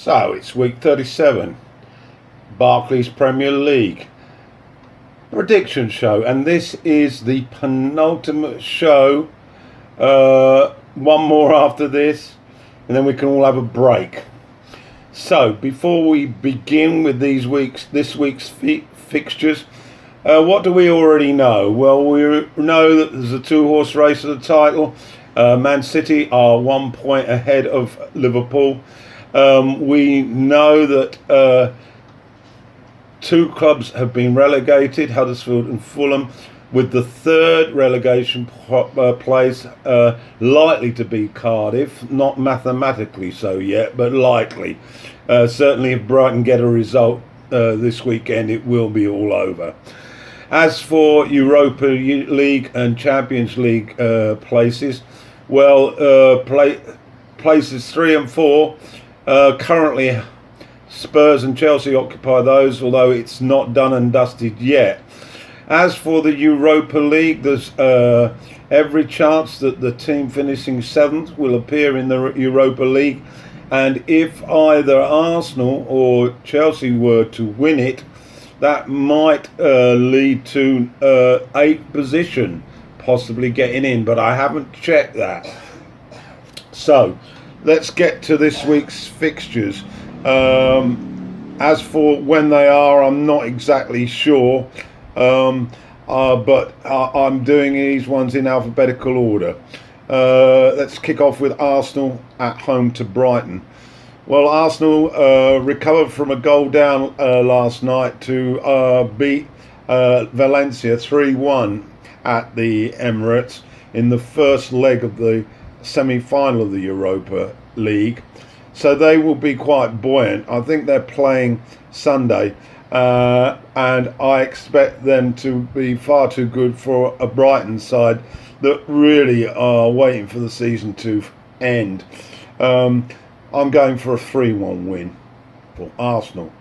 So it's week 37, Barclays Premier League prediction show, and this is the penultimate show. One more after this, and then we can all have a break. So before we begin with this week's fixtures, what do we already know? Well, we know that there's a two-horse race for the title. Man City are 1 point ahead of Liverpool. We know that two clubs have been relegated, Huddersfield and Fulham, with the third relegation place likely to be Cardiff. Not mathematically so yet, but likely. Certainly if Brighton get a result this weekend, it will be all over. As for Europa League and Champions League places, well, places 3 and 4, currently Spurs and Chelsea occupy those, although it's not done and dusted yet. As for the Europa League, there's every chance that the team finishing 7th will appear in the Europa League, and if either Arsenal or Chelsea were to win it, that might lead to 8th position, possibly getting in, but I haven't checked that. So let's get to this week's fixtures. As for when they are, I'm not exactly sure, but I'm doing these ones in alphabetical order. Let's kick off with Arsenal at home to Brighton. Well, Arsenal recovered from a goal down last night to beat Valencia 3-1 at the Emirates in the first leg of the semi-final of the Europa League. So they will be quite buoyant. I think they're playing Sunday, and I expect them to be far too good for a Brighton side that really are waiting for the season to end. I'm going for a 3-1 win for Arsenal.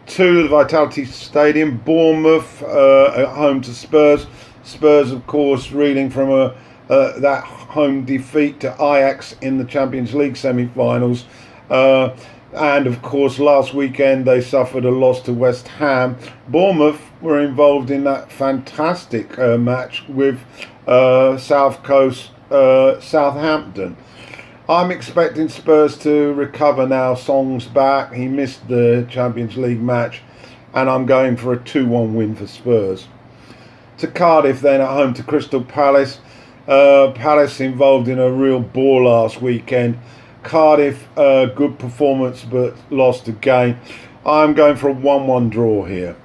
To the Vitality Stadium, Bournemouth at home to Spurs. Spurs, of course, reeling from that home defeat to Ajax in the Champions League semi-finals. And, of course, last weekend they suffered a loss to West Ham. Bournemouth were involved in that fantastic match with South Coast Southampton. I'm expecting Spurs to recover now. Song's back. He missed the Champions League match, and I'm going for a 2-1 win for Spurs. To Cardiff then, at home to Crystal Palace. Palace involved in a real bore last weekend. Cardiff, good performance but lost again. I'm going for a 1-1 draw here.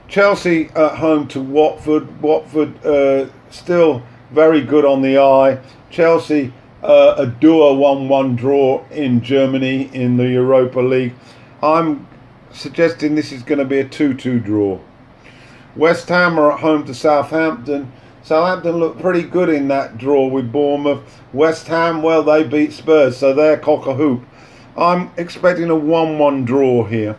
Chelsea at home to Watford. Watford still very good on the eye. Chelsea a Dua 1-1 draw in Germany in the Europa League. I'm suggesting this is going to be a 2-2 draw. West Ham are at home to Southampton. Southampton looked pretty good in that draw with Bournemouth. West Ham, well, they beat Spurs, so they're cock-a-hoop. I'm expecting a 1-1 draw here.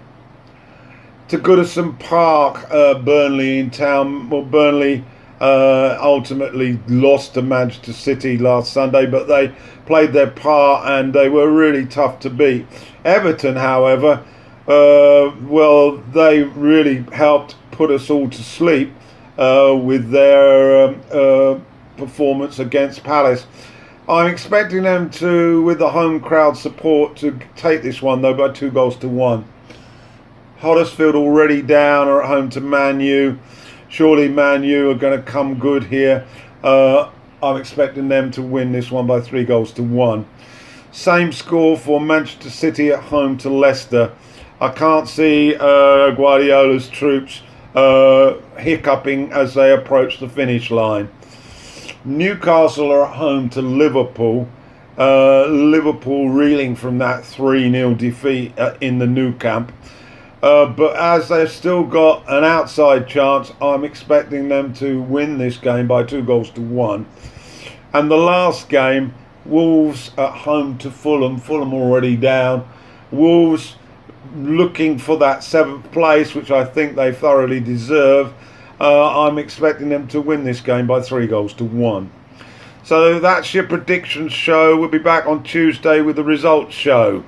To Goodison Park, Burnley in town. Well, Burnley ultimately lost to Manchester City last Sunday, but they played their part and they were really tough to beat. Everton, however, well, they really helped put us all to sleep with their performance against Palace. I'm expecting them to, with the home crowd support, to take this one though by 2-1. Huddersfield already down, are at home to Man U. Surely Man U are going to come good here. I'm expecting them to win this one by 3-1. Same score for Manchester City at home to Leicester. I can't see Guardiola's troops hiccuping as they approach the finish line. Newcastle are at home to Liverpool. Liverpool reeling from that 3-0 defeat in the Nou Camp. But as they've still got an outside chance, I'm expecting them to win this game by 2-1. And the last game, Wolves at home to Fulham. Fulham already down. Wolves looking for that 7th place, which I think they thoroughly deserve. I'm expecting them to win this game by 3-1. So that's your predictions show. We'll be back on Tuesday with the results show.